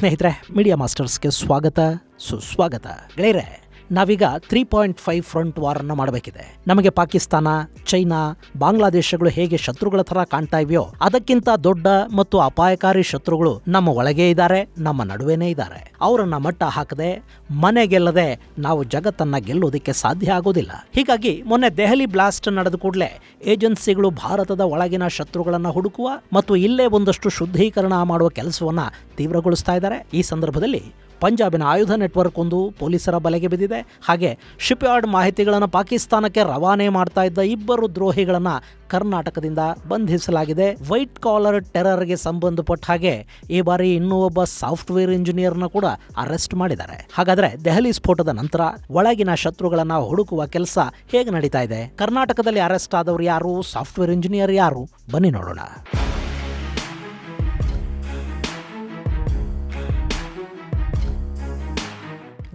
ಸ್ನೇಹಿತರೆ, ಮೀಡಿಯಾ ಮಾಸ್ಟರ್ಸ್ಗೆ ಸ್ವಾಗತ ಸುಸ್ವಾಗತ. ಗೆಳೆಯರೆ, ನಾವೀಗ 3.5 ಫ್ರಂಟ್ ವಾರನ್ನು ಮಾಡಬೇಕಿದೆ. ನಮಗೆ ಪಾಕಿಸ್ತಾನ, ಚೈನಾ, ಬಾಂಗ್ಲಾದೇಶಗಳು ಹೇಗೆ ಶತ್ರುಗಳ ಥರ ಕಾಣ್ತಾ ಇವೆಯೋ ಅದಕ್ಕಿಂತ ದೊಡ್ಡ ಮತ್ತು ಅಪಾಯಕಾರಿ ಶತ್ರುಗಳು ನಮ್ಮ ಒಳಗೆ ಇದ್ದಾರೆ, ನಮ್ಮ ನಡುವೆನೇ ಇದ್ದಾರೆ. ಅವರನ್ನ ಮಟ್ಟ ಹಾಕದೆ, ಮನೆ ಗೆಲ್ಲದೆ ನಾವು ಜಗತ್ತನ್ನ ಗೆಲ್ಲೋದಕ್ಕೆ ಸಾಧ್ಯ ಆಗೋದಿಲ್ಲ. ಹೀಗಾಗಿ ಮೊನ್ನೆ ದೆಹಲಿ ಬ್ಲಾಸ್ಟ್ ನಡೆದ ಕೂಡಲೇ ಏಜೆನ್ಸಿಗಳು ಭಾರತದ ಒಳಗಿನ ಶತ್ರುಗಳನ್ನ ಹುಡುಕುವ ಮತ್ತು ಇಲ್ಲೇ ಒಂದಷ್ಟು ಶುದ್ಧೀಕರಣ ಮಾಡುವ ಕೆಲಸವನ್ನ ತೀವ್ರಗೊಳಿಸ್ತಾ ಇದ್ದಾರೆ. ಈ ಸಂದರ್ಭದಲ್ಲಿ ಪಂಜಾಬಿನ ಆಯುಧ ನೆಟ್ವರ್ಕ್ ಒಂದು ಪೊಲೀಸರ ಬಲೆಗೆ ಬಿದ್ದಿದೆ. ಹಾಗೆ ಶಿಪ್ ಯಾರ್ಡ್ ಮಾಹಿತಿಗಳನ್ನು ಪಾಕಿಸ್ತಾನಕ್ಕೆ ರವಾನೆ ಮಾಡ್ತಾ ಇದ್ದ ಇಬ್ಬರು ದ್ರೋಹಿಗಳನ್ನು ಕರ್ನಾಟಕದಿಂದ ಬಂಧಿಸಲಾಗಿದೆ. ವೈಟ್ ಕಾಲರ್ ಟೆರರ್ಗೆ ಸಂಬಂಧಪಟ್ಟ ಹಾಗೆ ಈ ಬಾರಿ ಇನ್ನೂ ಒಬ್ಬ ಸಾಫ್ಟ್ವೇರ್ ಇಂಜಿನಿಯರ್ನ ಕೂಡ ಅರೆಸ್ಟ್ ಮಾಡಿದ್ದಾರೆ. ಹಾಗಾದ್ರೆ ದೆಹಲಿ ಸ್ಫೋಟದ ನಂತರ ಒಳಗಿನ ಶತ್ರುಗಳನ್ನ ಹುಡುಕುವ ಕೆಲಸ ಹೇಗೆ ನಡೀತಾ ಇದೆ? ಕರ್ನಾಟಕದಲ್ಲಿ ಅರೆಸ್ಟ್ ಆದವರು ಯಾರು? ಸಾಫ್ಟ್ವೇರ್ ಇಂಜಿನಿಯರ್ ಯಾರು? ಬನ್ನಿ ನೋಡೋಣ.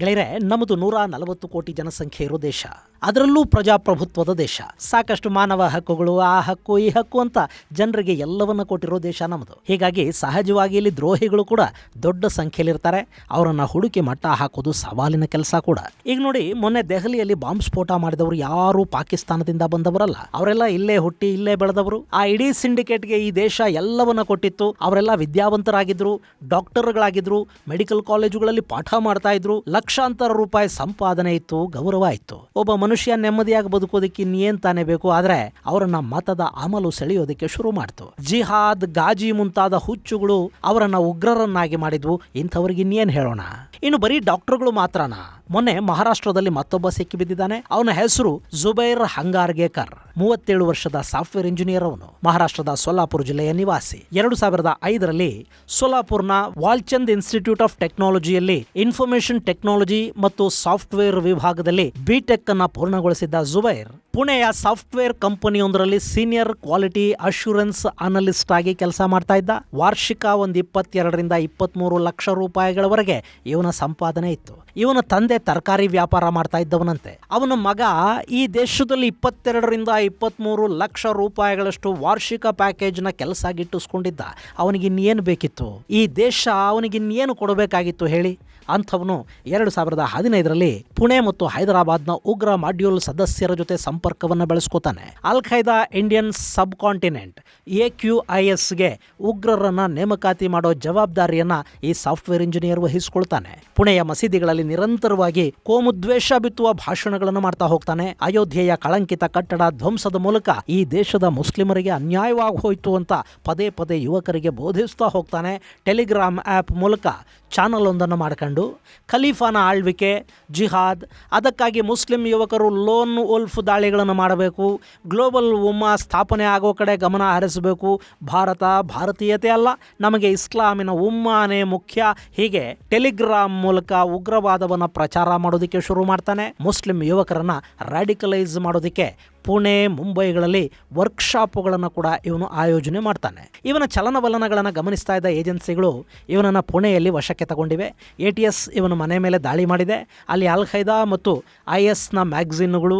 ಗೆಳೆಯರೆ, ನಮ್ಮದು 140 ಕೋಟಿ ಜನಸಂಖ್ಯೆ ಇರೋ ದೇಶ, ಅದರಲ್ಲೂ ಪ್ರಜಾಪ್ರಭುತ್ವದ ದೇಶ. ಸಾಕಷ್ಟು ಮಾನವ ಹಕ್ಕುಗಳು, ಆ ಹಕ್ಕು ಈ ಹಕ್ಕು ಅಂತ ಜನರಿಗೆ ಎಲ್ಲವನ್ನ ಕೊಟ್ಟಿರೋ ದೇಶ ನಮ್ಮದು. ಹೀಗಾಗಿ ಸಹಜವಾಗಿ ಇಲ್ಲಿ ದ್ರೋಹಿಗಳು ಕೂಡ ದೊಡ್ಡ ಸಂಖ್ಯೆಯಲ್ಲಿರ್ತಾರೆ. ಅವರನ್ನ ಹುಡುಕಿ ಮಟ್ಟ ಹಾಕೋದು ಸವಾಲಿನ ಕೆಲಸ ಕೂಡ. ಈಗ ನೋಡಿ, ಮೊನ್ನೆ ದೆಹಲಿಯಲ್ಲಿ ಬಾಂಬ್ ಸ್ಫೋಟ ಮಾಡಿದವರು ಯಾರು ಪಾಕಿಸ್ತಾನದಿಂದ ಬಂದವರಲ್ಲ. ಅವರೆಲ್ಲ ಇಲ್ಲೇ ಹುಟ್ಟಿ ಇಲ್ಲೇ ಬೆಳೆದವರು. ಆ ಇಡೀ ಸಿಂಡಿಕೇಟ್ಗೆ ಈ ದೇಶ ಎಲ್ಲವನ್ನ ಕೊಟ್ಟಿತ್ತು. ಅವರೆಲ್ಲ ವಿದ್ಯಾವಂತರಾಗಿದ್ರು, ಡಾಕ್ಟರ್ಗಳಾಗಿದ್ರು, ಮೆಡಿಕಲ್ ಕಾಲೇಜುಗಳಲ್ಲಿ ಪಾಠ ಮಾಡ್ತಾ ಇದ್ರು. ಲಕ್ಷಾಂತರ ರೂಪಾಯಿ ಸಂಪಾದನೆ ಇತ್ತು, ಗೌರವ ಇತ್ತು. ಒಬ್ಬ ಮನುಷ್ಯ ನೆಮ್ಮದಿಯಾಗಿ ಬದುಕೋದಕ್ಕೆ ಇನ್ನೇನ್ ತಾನೇ ಬೇಕು. ಆದ್ರೆ ಅವರನ್ನ ಮತದ ಅಮಲು ಸೆಳೆಯೋದಕ್ಕೆ ಶುರು ಮಾಡ್ತು. ಜಿಹಾದ್, ಗಾಜಿ ಮುಂತಾದ ಹುಚ್ಚುಗಳು ಅವರನ್ನ ಉಗ್ರರನ್ನಾಗಿ ಮಾಡಿದ್ವು. ಇಂಥವ್ರಿಗೆ ಇನ್ನೇನ್ ಹೇಳೋಣ? ಇನ್ನು ಬರೀ ಡಾಕ್ಟರ್ಗಳು ಮಾತ್ರನಾ? ಮೊನ್ನೆ ಮಹಾರಾಷ್ಟ್ರದಲ್ಲಿ ಮತ್ತೊಬ್ಬ ಸಿಕ್ಕಿ ಬಿದ್ದಿದ್ದಾನೆ. ಅವನ ಹೆಸರು ಜುಬೈರ್ ಹಂಗಾರ್ಗೇಕರ್. 37 ವರ್ಷದ ಸಾಫ್ಟ್ವೇರ್ ಇಂಜಿನಿಯರ್. ಅವನು ಮಹಾರಾಷ್ಟ್ರದ ಸೋಲಾಪುರ ಜಿಲ್ಲೆಯ ನಿವಾಸಿ. 2005ರಲ್ಲಿ ಸೋಲಾಪುರ್ನ ವಾಲ್ಚಂದ್ ಇನ್ಸ್ಟಿಟ್ಯೂಟ್ ಆಫ್ ಟೆಕ್ನಾಲಜಿಯಲ್ಲಿ ಇನ್ಫಾರ್ಮೇಶನ್ ಟೆಕ್ನಾಲಜಿ ಮತ್ತು ಸಾಫ್ಟ್ವೇರ್ ವಿಭಾಗದಲ್ಲಿ ಬಿಟೆಕ್ ಅನ್ನ ಪೂರ್ಣಗೊಳಿಸಿದ್ದ ಜುಬೈರ್ ಪುಣೆಯ ಸಾಫ್ಟ್ವೇರ್ ಕಂಪನಿಯೊಂದರಲ್ಲಿ ಸೀನಿಯರ್ ಕ್ವಾಲಿಟಿ ಅಶ್ಯೂರೆನ್ಸ್ ಅನಲಿಸ್ಟ್ ಆಗಿ ಕೆಲಸ ಮಾಡ್ತಾ ಇದ್ದ. ವಾರ್ಷಿಕ 22ರಿಂದ 23 ಲಕ್ಷ ರೂಪಾಯಿಗಳವರೆಗೆ ಇವನ ಸಂಪಾದನೆ ಇತ್ತು. ಇವನ ತಂದೆ ತರಕಾರಿ ವ್ಯಾಪಾರ ಮಾಡ್ತಾ ಇದ್ದವನಂತೆ. ಅವನ ಮಗ ಈ ದೇಶದಲ್ಲಿ 22ರಿಂದ 23 ಲಕ್ಷ ರೂಪಾಯಿಗಳಷ್ಟು ವಾರ್ಷಿಕ ಪ್ಯಾಕೇಜ್ನ ಕೆಲಸ ಗಿಟ್ಟಿಸ್ಕೊಂಡಿದ್ದ. ಅವನಿಗಿನ್ನೇನು ಬೇಕಿತ್ತು? ಈ ದೇಶ ಅವನಿಗಿನ್ನೇನು ಕೊಡಬೇಕಾಗಿತ್ತು ಹೇಳಿ? ಅಂಥವನು 2015ರಲ್ಲಿ ಪುಣೆ ಮತ್ತು ಹೈದರಾಬಾದ್ನ ಉಗ್ರ ಮಾಡ್ಯೂಲ್ ಸದಸ್ಯರ ಜೊತೆ ಸಂಪರ್ಕವನ್ನು ಬೆಳೆಸ್ಕೋತಾನೆ. ಅಲ್ ಖೈದಾ ಇಂಡಿಯನ್ ಸಬ್ ಕಾಂಟಿನೆಂಟ್ AQISಗೆ ಉಗ್ರರನ್ನ ನೇಮಕಾತಿ ಮಾಡೋ ಜವಾಬ್ದಾರಿಯನ್ನ ಈ ಸಾಫ್ಟ್ವೇರ್ ಇಂಜಿನಿಯರ್ ವಹಿಸಿಕೊಳ್ತಾನೆ. ಪುಣೆಯ ಮಸೀದಿಗಳಲ್ಲಿ ನಿರಂತರವಾಗಿ ಕೋಮುದ್ವೇಷ ಬಿತ್ತುವ ಭಾಷಣಗಳನ್ನು ಮಾಡ್ತಾ ಹೋಗ್ತಾನೆ. ಅಯೋಧ್ಯೆಯ ಕಳಂಕಿತ ಕಟ್ಟಡ ಧ್ವಂಸದ ಮೂಲಕ ಈ ದೇಶದ ಮುಸ್ಲಿಮರಿಗೆ ಅನ್ಯಾಯವಾಗಿ ಹೋಯಿತು ಅಂತ ಪದೇ ಪದೇ ಯುವಕರಿಗೆ ಬೋಧಿಸ್ತಾ ಹೋಗ್ತಾನೆ. ಟೆಲಿಗ್ರಾಮ್ ಆ್ಯಪ್ ಮೂಲಕ ಚಾನಲ್ ಒಂದನ್ನು ಮಾಡ್ಕೊಂಡು ಖಲೀಫಾನ ಆಳ್ವಿಕೆ, ಜಿಹಾದ್, ಅದಕ್ಕಾಗಿ ಮುಸ್ಲಿಂ ಯುವಕರು ಲೋನ್ ವೋಲ್ಫ್ ದಾಳಿಗಳನ್ನು ಮಾಡಬೇಕು, ಗ್ಲೋಬಲ್ ಉಮ್ಮಾ ಸ್ಥಾಪನೆ ಆಗೋ ಕಡೆ ಗಮನ ಹರಿಸಬೇಕು, ಭಾರತ ಭಾರತೀಯತೆ ಅಲ್ಲ, ನಮಗೆ ಇಸ್ಲಾಮಿನ ಉಮ್ಮಾನೇ ಮುಖ್ಯ, ಹೀಗೆ ಟೆಲಿಗ್ರಾಮ್ ಮೂಲಕ ಉಗ್ರವಾದವನ್ನು ಪ್ರಚಾರ ಮಾಡೋದಕ್ಕೆ ಶುರು ಮಾಡ್ತಾನೆ. ಮುಸ್ಲಿಂ ಯುವಕರನ್ನ ರಾಡಿಕಲೈಸ್ ಮಾಡೋದಕ್ಕೆ ಪುಣೆ, ಮುಂಬೈಗಳಲ್ಲಿ ವರ್ಕ್ಶಾಪ್ಗಳನ್ನು ಕೂಡ ಇವನು ಆಯೋಜನೆ ಮಾಡ್ತಾನೆ. ಇವನ ಚಲನವಲನಗಳನ್ನು ಗಮನಿಸ್ತಾ ಇದ್ದ ಏಜೆನ್ಸಿಗಳು ಇವನನ್ನು ಪುಣೆಯಲ್ಲಿ ವಶಕ್ಕೆ ತಗೊಂಡಿವೆ. ATS ಇವನ ಮನೆ ಮೇಲೆ ದಾಳಿ ಮಾಡಿದೆ. ಅಲ್ಲಿ ಅಲ್ ಖೈದಾ ಮತ್ತು ISನ ಮ್ಯಾಗಝಿನ್ಗಳು,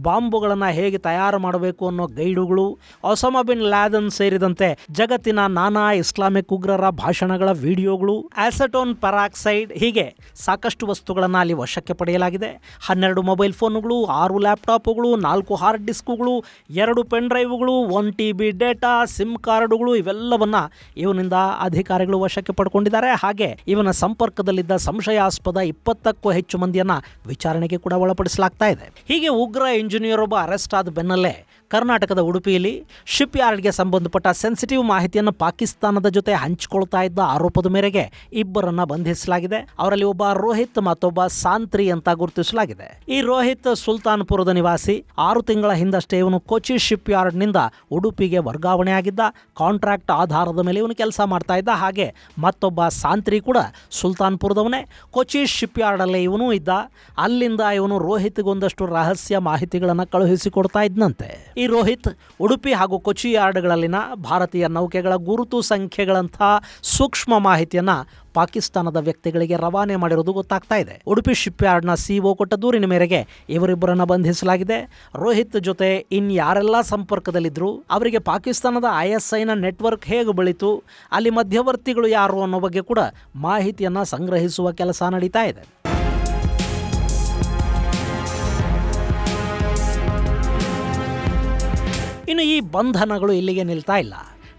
ಬಾಂಬುಗಳನ್ನು ಹೇಗೆ ತಯಾರು ಮಾಡಬೇಕು ಅನ್ನೋ ಗೈಡುಗಳು, ಒಸಾಮಾ ಬಿನ್ ಲ್ಯಾದನ್ ಸೇರಿದಂತೆ ಜಗತ್ತಿನ ನಾನಾ ಇಸ್ಲಾಮಿಕ್ ಉಗ್ರರ ಭಾಷಣಗಳ ವಿಡಿಯೋಗಳು, ಆಸೆಟೋನ್ ಪೆರಾಕ್ಸೈಡ್, ಹೀಗೆ ಸಾಕಷ್ಟು ವಸ್ತುಗಳನ್ನು ಅಲ್ಲಿ ವಶಕ್ಕೆ ಪಡೆಯಲಾಗಿದೆ. 12 ಮೊಬೈಲ್ ಫೋನ್ಗಳು, 6 ಲ್ಯಾಪ್ಟಾಪ್ಗಳು, 4 ಹಾರ್ಡ್ ಡಿಸ್ಕ್ಗಳು, 2 ಪೆನ್ ಡ್ರೈವ್ಗಳು, 1 TB ಡೇಟಾ, ಸಿಮ್ ಕಾರ್ಡುಗಳು, ಇವೆಲ್ಲವನ್ನ ಇವನಿಂದ ಅಧಿಕಾರಿಗಳು ವಶಕ್ಕೆ ಪಡ್ಕೊಂಡಿದ್ದಾರೆ. ಹಾಗೆ ಇವನ ಸಂಪರ್ಕದಲ್ಲಿದ್ದ ಸಂಶಯಾಸ್ಪದ 20ಕ್ಕೂ ಹೆಚ್ಚು ಮಂದಿಯನ್ನ ವಿಚಾರಣೆಗೆ ಕೂಡ ಒಳಪಡಿಸಲಾಗ್ತಾ ಇದೆ. ಹೀಗೆ ಉಗ್ರ ಇಂಜಿನಿಯರ್ ಒಬ್ಬ ಅರೆಸ್ಟ್ ಆದ ಬೆನ್ನಲ್ಲೇ ಕರ್ನಾಟಕದ ಉಡುಪಿಯಲ್ಲಿ ಶಿಪ್ ಯಾರ್ಡ್ಗೆ ಸಂಬಂಧಪಟ್ಟ ಸೆನ್ಸಿಟಿವ್ ಮಾಹಿತಿಯನ್ನು ಪಾಕಿಸ್ತಾನದ ಜೊತೆ ಹಂಚಿಕೊಳ್ತಾ ಇದ್ದ ಆರೋಪದ ಮೇರೆಗೆ ಇಬ್ಬರನ್ನ ಬಂಧಿಸಲಾಗಿದೆ. ಅವರಲ್ಲಿ ಒಬ್ಬ ರೋಹಿತ್, ಮತ್ತೊಬ್ಬ ಸಾಂತ್ರಿ ಅಂತ ಗುರುತಿಸಲಾಗಿದೆ. ಈ ರೋಹಿತ್ ಸುಲ್ತಾನ್ಪುರದ ನಿವಾಸಿ. 6 ತಿಂಗಳ ಹಿಂದಷ್ಟೇ ಇವನು ಕೊಚ್ಚಿ ಶಿಪ್ ಯಾರ್ಡ್ನಿಂದ ಉಡುಪಿಗೆ ವರ್ಗಾವಣೆ ಆಗಿದ್ದ. ಕಾಂಟ್ರಾಕ್ಟ್ ಆಧಾರದ ಮೇಲೆ ಇವನು ಕೆಲಸ ಮಾಡ್ತಾ ಇದ್ದ. ಹಾಗೆ ಮತ್ತೊಬ್ಬ ಸಾಂತ್ರಿ ಕೂಡ ಸುಲ್ತಾನ್ಪುರದವನೇ. ಕೊಚ್ಚಿ ಶಿಪ್ ಯಾರ್ಡಲ್ಲೇ ಇವನು ಇದ್ದ. ಅಲ್ಲಿಂದ ಇವನು ರೋಹಿತ್ಗೊಂದಷ್ಟು ರಹಸ್ಯ ಮಾಹಿತಿಗಳನ್ನು ಕಳುಹಿಸಿಕೊಡ್ತಾ ಇದ್ನಂತೆ. ಈ ರೋಹಿತ್ ಉಡುಪಿ ಹಾಗೂ ಕೊಚ್ಚಿ ಯಾರ್ಡ್ಗಳಲ್ಲಿನ ಭಾರತೀಯ ನೌಕೆಗಳ ಗುರುತು ಸಂಖ್ಯೆಗಳಂಥ ಸೂಕ್ಷ್ಮ ಮಾಹಿತಿಯನ್ನು ಪಾಕಿಸ್ತಾನದ ವ್ಯಕ್ತಿಗಳಿಗೆ ರವಾನೆ ಮಾಡಿರುವುದು ಗೊತ್ತಾಗ್ತಾ ಇದೆ. ಉಡುಪಿ ಶಿಪ್ ಯಾರ್ಡ್ನ ಸಿಒ ಕೊಟ್ಟ ದೂರಿನ ಮೇರೆಗೆ ಇವರಿಬ್ಬರನ್ನ ಬಂಧಿಸಲಾಗಿದೆ. ರೋಹಿತ್ ಜೊತೆ ಯಾರೆಲ್ಲ ಸಂಪರ್ಕದಲ್ಲಿದ್ದರು, ಅವರಿಗೆ ಪಾಕಿಸ್ತಾನದ ISIನ ನೆಟ್ವರ್ಕ್ ಹೇಗೆ ಬೆಳೀತು, ಅಲ್ಲಿ ಮಧ್ಯವರ್ತಿಗಳು ಯಾರು ಅನ್ನೋ ಬಗ್ಗೆ ಕೂಡ ಮಾಹಿತಿಯನ್ನು ಸಂಗ್ರಹಿಸುವ ಕೆಲಸ ನಡೀತಾ ಇದೆ. ಇನ್ನು ಈ ಬಂಧನಗಳು ಇಲ್ಲಿಗೆ ನಿಲ್ತಾ ಇಲ್ಲ.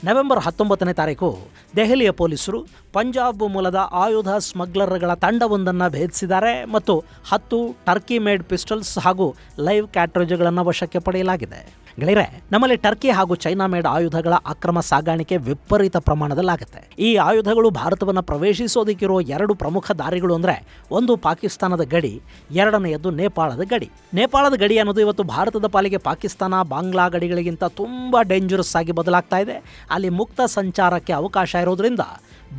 ನವೆಂಬರ್ 19ನೇ ತಾರೀಕು ದೆಹಲಿಯ ಪೊಲೀಸರು ಪಂಜಾಬ್ ಮೂಲದ ಆಯುಧ ಸ್ಮಗ್ಲರ್ಗಳ ತಂಡವೊಂದನ್ನು ಭೇದಿಸಿದ್ದಾರೆ ಮತ್ತು 10 ಟರ್ಕಿ ಮೇಡ್ ಪಿಸ್ಟಲ್ಸ್ ಹಾಗೂ ಲೈವ್ ಕ್ಯಾಟ್ರೇಜ್ಗಳನ್ನು ವಶಕ್ಕೆ ಪಡೆಯಲಾಗಿದೆ. ಗೆಳೆಯರೆ, ನಮ್ಮಲ್ಲಿ ಟರ್ಕಿ ಹಾಗೂ ಚೈನಾ ಮೇಡ್ ಆಯುಧಗಳ ಅಕ್ರಮ ಸಾಗಾಣಿಕೆ ವಿಪರೀತ ಪ್ರಮಾಣದಲ್ಲಾಗುತ್ತೆ. ಈ ಆಯುಧಗಳು ಭಾರತವನ್ನು ಪ್ರವೇಶಿಸೋದಕ್ಕಿರೋ 2 ಪ್ರಮುಖ ದಾರಿಗಳು ಅಂದರೆ, ಒಂದು ಪಾಕಿಸ್ತಾನದ ಗಡಿ, ಎರಡನೆಯದ್ದು ನೇಪಾಳದ ಗಡಿ. ನೇಪಾಳದ ಗಡಿ ಅನ್ನೋದು ಇವತ್ತು ಭಾರತದ ಪಾಲಿಗೆ ಪಾಕಿಸ್ತಾನ ಬಾಂಗ್ಲಾ ಗಡಿಗಳಿಗಿಂತ ತುಂಬ ಡೇಂಜರಸ್ ಆಗಿ ಬದಲಾಗ್ತಾ ಇದೆ. ಅಲ್ಲಿ ಮುಕ್ತ ಸಂಚಾರಕ್ಕೆ ಅವಕಾಶ ಇರೋದ್ರಿಂದ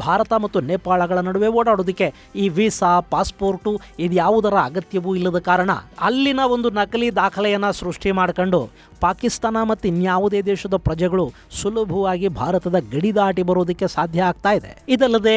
ಭಾರತ ಮತ್ತು ನೇಪಾಳಗಳ ನಡುವೆ ಓಡಾಡೋದಕ್ಕೆ ಈ ವೀಸಾ, ಪಾಸ್ಪೋರ್ಟು ಇದ್ಯಾವುದರ ಅಗತ್ಯವೂ ಇಲ್ಲದ ಕಾರಣ ಅಲ್ಲಿನ ಒಂದು ನಕಲಿ ದಾಖಲೆಯನ್ನು ಸೃಷ್ಟಿ ಮಾಡ್ಕೊಂಡು ಪಾಕಿಸ್ತಾನ ಮತ್ತು ಇನ್ಯಾವುದೇ ದೇಶದ ಪ್ರಜೆಗಳು ಸುಲಭವಾಗಿ ಭಾರತದ ಗಡಿ ದಾಟಿ ಬರೋದಕ್ಕೆ ಸಾಧ್ಯ ಆಗ್ತಾ ಇದೆ. ಇದಲ್ಲದೆ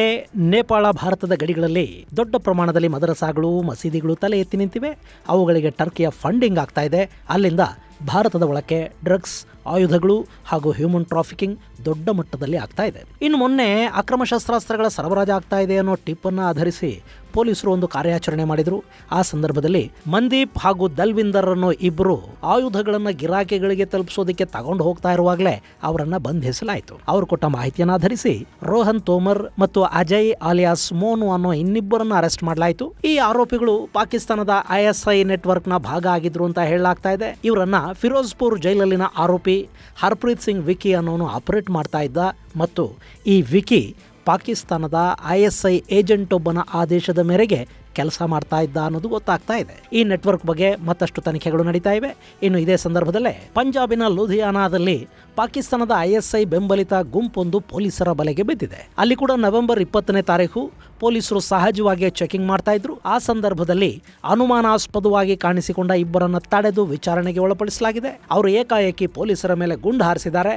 ನೇಪಾಳ ಭಾರತದ ಗಡಿಗಳಲ್ಲಿ ದೊಡ್ಡ ಪ್ರಮಾಣದಲ್ಲಿ ಮದರಸಾಗಳು, ಮಸೀದಿಗಳು ತಲೆ ಎತ್ತಿ ನಿಂತಿವೆ. ಅವುಗಳಿಗೆ ಟರ್ಕಿಯ ಫಂಡಿಂಗ್ ಆಗ್ತಾ ಇದೆ. ಅಲ್ಲಿಂದ ಭಾರತದ ಒಳಕ್ಕೆ ಡ್ರಗ್ಸ್, ಆಯುಧಗಳು ಹಾಗೂ ಹ್ಯೂಮನ್ ಟ್ರಾಫಿಕಿಂಗ್ ದೊಡ್ಡ ಮಟ್ಟದಲ್ಲಿ ಆಗ್ತಾ ಇದೆ. ಇನ್ನು ಮೊನ್ನೆ ಅಕ್ರಮ ಶಸ್ತ್ರಾಸ್ತ್ರಗಳ ಸರಬರಾಜು ಆಗ್ತಾ ಇದೆ ಅನ್ನೋ ಟಿಪ್ಪನ್ನು ಆಧರಿಸಿ ಪೊಲೀಸರು ಒಂದು ಕಾರ್ಯಾಚರಣೆ ಮಾಡಿದರು. ಆ ಸಂದರ್ಭದಲ್ಲಿ ಮಂದೀಪ್ ಹಾಗೂ ದಲ್ವಿಂದರ್ ಅನ್ನೋ ಇಬ್ಬರು ಆಯುಧಗಳನ್ನು ಗಿರಾಕಿಗಳಿಗೆ ತಲುಪಿಸೋದಕ್ಕೆ ತಗೊಂಡು ಹೋಗ್ತಾ ಇರುವಾಗಲೇ ಅವರನ್ನು ಬಂಧಿಸಲಾಯಿತು. ಅವರು ಕೊಟ್ಟ ಮಾಹಿತಿಯನ್ನು ಆಧರಿಸಿ ರೋಹನ್ ತೋಮರ್ ಮತ್ತು ಅಜಯ್ ಆಲಿಯಾಸ್ ಮೋನು ಅನ್ನೋ ಇನ್ನಿಬ್ಬರನ್ನು ಅರೆಸ್ಟ್ ಮಾಡಲಾಯಿತು. ಈ ಆರೋಪಿಗಳು ಪಾಕಿಸ್ತಾನದ ISI ನೆಟ್ವರ್ಕ್ನ ಭಾಗ ಆಗಿದ್ರು ಅಂತ ಹೇಳಲಾಗ್ತಾ ಇದೆ. ಇವರನ್ನ ಫಿರೋಜ್ಪುರ್ ಜೈಲಲ್ಲಿನ ಆರೋಪಿ ಹರ್ಪ್ರೀತ್ ಸಿಂಗ್ ವಿಕಿ ಅನ್ನೋನು ಆಪರೇಟ್ ಮಾಡ್ತಾ ಇದ್ದ ಮತ್ತು ಈ ವಿಕಿ ಪಾಕಿಸ್ತಾನದ ISI ಏಜೆಂಟ್ ಒಬ್ಬನ ಆದೇಶದ ಮೇರೆಗೆ ಕೆಲಸ ಮಾಡ್ತಾ ಇದ್ದ ಅನ್ನೋದು ಗೊತ್ತಾಗ್ತಾ ಇದೆ. ಈ ನೆಟ್ವರ್ಕ್ ಬಗ್ಗೆ ಮತ್ತಷ್ಟು ತನಿಖೆಗಳು ನಡೀತಾ ಇವೆ. ಇನ್ನು ಇದೇ ಸಂದರ್ಭದಲ್ಲೇ ಪಂಜಾಬಿನ ಲುಧಿಯಾನಾದಲ್ಲಿ ಪಾಕಿಸ್ತಾನದ ISI ಬೆಂಬಲಿತ ಗುಂಪೊಂದು ಪೊಲೀಸರ ಬಲೆಗೆ ಬಿದ್ದಿದೆ. ಅಲ್ಲಿ ಕೂಡ ನವೆಂಬರ್ 20ನೇ ತಾರೀಕು ಪೊಲೀಸರು ಸಹಜವಾಗಿ ಚೆಕಿಂಗ್ ಮಾಡ್ತಾ ಇದ್ರು. ಆ ಸಂದರ್ಭದಲ್ಲಿ ಅನುಮಾನಾಸ್ಪದವಾಗಿ ಕಾಣಿಸಿಕೊಂಡ ಇಬ್ಬರನ್ನ ತಡೆದು ವಿಚಾರಣೆಗೆ ಒಳಪಡಿಸಲಾಗಿದೆ. ಅವರು ಏಕಾಏಕಿ ಪೊಲೀಸರ ಮೇಲೆ ಗುಂಡು ಹಾರಿಸಿದ್ದಾರೆ.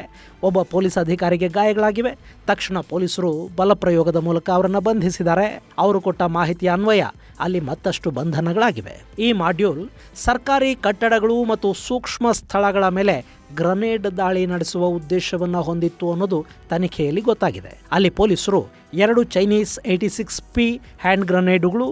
ಒಬ್ಬ ಪೊಲೀಸ್ ಅಧಿಕಾರಿಗೆ ಗಾಯಗಳಾಗಿವೆ. ತಕ್ಷಣ ಪೊಲೀಸರು ಬಲಪ್ರಯೋಗದ ಮೂಲಕ ಅವರನ್ನು ಬಂಧಿಸಿದ್ದಾರೆ. ಅವರು ಕೊಟ್ಟ ಮಾಹಿತಿಯ ಅನ್ವಯ ಅಲ್ಲಿ ಮತ್ತಷ್ಟು ಬಂಧನಗಳಾಗಿವೆ. ಈ ಮಾಡ್ಯೂಲ್ ಸರ್ಕಾರಿ ಕಟ್ಟಡಗಳು ಮತ್ತು ಸೂಕ್ಷ್ಮ ಸ್ಥಳಗಳ ಮೇಲೆ ಗ್ರನೇಡ್ ದಾಳಿ ನಡೆಸುವ ಉದ್ದೇಶವನ್ನು ಹೊಂದಿತ್ತು ಅನ್ನೋದು ತನಿಖೆಯಲ್ಲಿ ಗೊತ್ತಾಗಿದೆ. ಅಲ್ಲಿ ಪೊಲೀಸರು 2 ಚೈನೀಸ್ 86P ಹ್ಯಾಂಡ್ ಗ್ರನೇಡುಗಳು,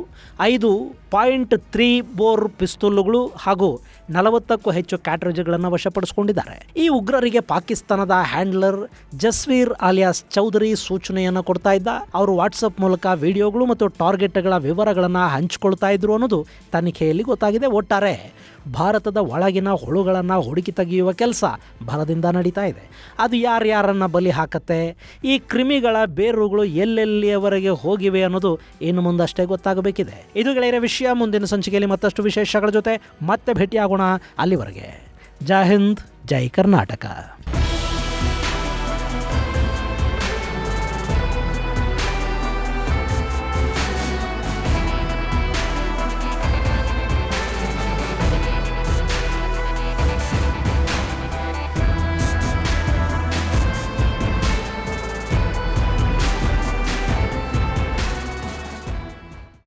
5.3 ಬೋರ್ ಪಿಸ್ತೂಲುಗಳು ಹಾಗೂ 40ಕ್ಕೂ ಹೆಚ್ಚು ಕ್ಯಾಟ್ರೇಜ್ಗಳನ್ನು ವಶಪಡಿಸಿಕೊಂಡಿದ್ದಾರೆ. ಈ ಉಗ್ರರಿಗೆ ಪಾಕಿಸ್ತಾನದ ಹ್ಯಾಂಡ್ಲರ್ ಜಸ್ವೀರ್ ಆಲಿಯಾಸ್ ಚೌಧರಿ ಸೂಚನೆಯನ್ನು ಕೊಡ್ತಾ ಇದ್ದ. ಅವರು ವಾಟ್ಸಪ್ ಮೂಲಕ ವಿಡಿಯೋಗಳು ಮತ್ತು ಟಾರ್ಗೆಟ್ಗಳ ವಿವರಗಳನ್ನು ಹಂಚಿಕೊಳ್ತಾ ಇದ್ರು ಅನ್ನೋದು ತನಿಖೆಯಲ್ಲಿ ಗೊತ್ತಾಗಿದೆ. ಒಟ್ಟಾರೆ ಭಾರತದ ಒಳಗಿನ ಹುಳುಗಳನ್ನು ಹುಡುಕಿ ತೆಗೆಯುವ ಕೆಲಸ ಭರದಿಂದ ನಡೀತಾ ಇದೆ. ಅದು ಯಾರ್ಯಾರನ್ನ ಬಲಿ ಹಾಕತ್ತೆ, ಈ ಕ್ರಿಮಿಗಳ ಬೇರುಗಳು ಎಲ್ಲೆಲ್ಲಿಯವರೆಗೆ ಹೋಗಿವೆ ಅನ್ನೋದು ಇನ್ನು ಮುಂದಷ್ಟೇ ಗೊತ್ತಾಗಬೇಕಿದೆ. ಇದು ಗೆಳೆಯರ ವಿಷಯ. ಮುಂದಿನ ಸಂಚಿಕೆಯಲ್ಲಿ ಮತ್ತಷ್ಟು ವಿಶೇಷಗಳ ಜೊತೆ ಮತ್ತೆ ಭೇಟಿಯಾಗೋಣ. ಅಲ್ಲಿವರೆಗೆ ಜೈ ಹಿಂದ್, ಜೈ ಕರ್ನಾಟಕ.